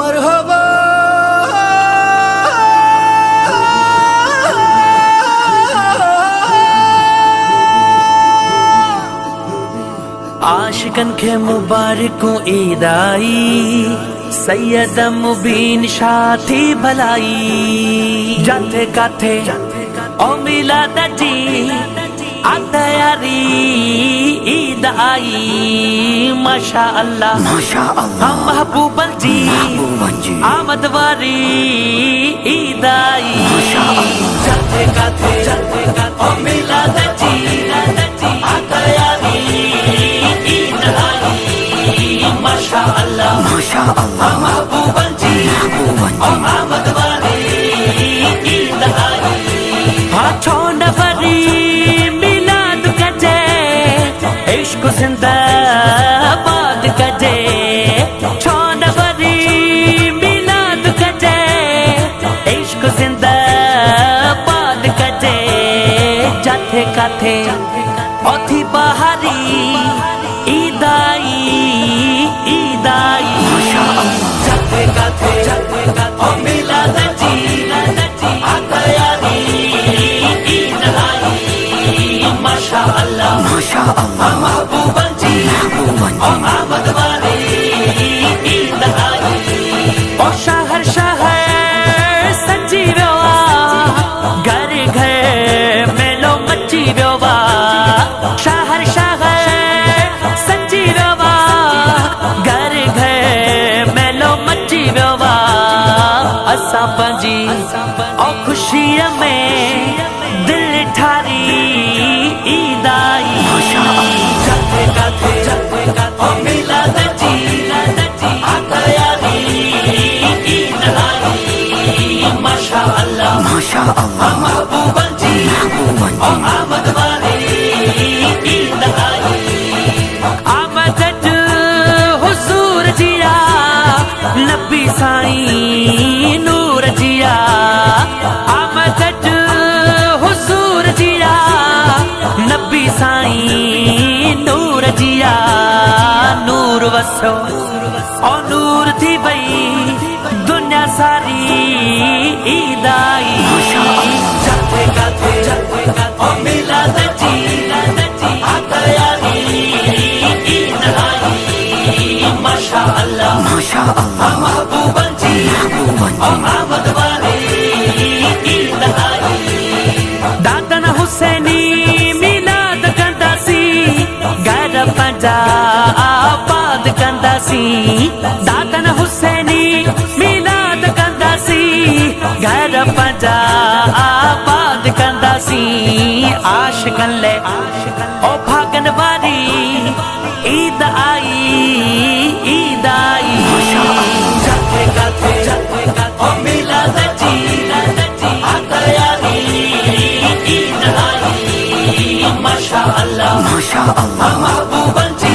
मरहबा आशिकन के मुबारक ईद आई, सैयद मुबीन शाथी भलाई। जाते काथे ओ मिलाद जी तैयारी ईद आई, माशा अल्लाह हम महबूबन जी आमद वारी ईद आई। जाते काथे ओ मिलाद जी तैयारी ईद आई, माशा अल्लाह हम महबूबन जी आमद वारी ईद आई। हाथों नफरी इश्क जिंदाबाद कजे, छोनवरी मिलाद कजे, इश्क जिंदाबाद कजे। जाथे काथे ओथी बहारी ईद आई, ईद आई। जाथे काथे ओ मिलाद जी तैयारी ईद आई, माशा अल्लाह महबूबन जी आमद वाली ईद आई। ओ शहर शहर सजी व्योवा, घर घर मेलो मची व्योवा। शहर शहर सजी व्योवा, घर घर मेलो मची व्योवा। असां पंहिंजी ओ खुशीअ में दिल ठारी ईद आई। जाते काथे ओ मिलाद जी तैयारी ईद आई, माशा अल्लाह महबूबन जी आमद वाली ईद आई। आमद हुजूर जिया नबी साईं नूर जिया। आमद हुजूर जिया नबी साईं नूर जिया। नूर वसो और नूर थी भई दुनिया सारी ईद आई। जाते काथे ओ मिलाद जी तैयारी ईद आई, माशा अल्लाह महबूबन जी आमद वाली ईद आई। दादन हुसैनी मिलाद कंदासी, घर पंजा आबाद कंदासी। दादन हुसैनी मिलाद कंदासी, घर पंजा आबाद कंदासी। आशिकन ले ओ भागन वारी ईद आई, ईद आई। जाते काथे ओ मिलाद जी तैयारी ईद आई, माशा अल्लाह महबूबन जी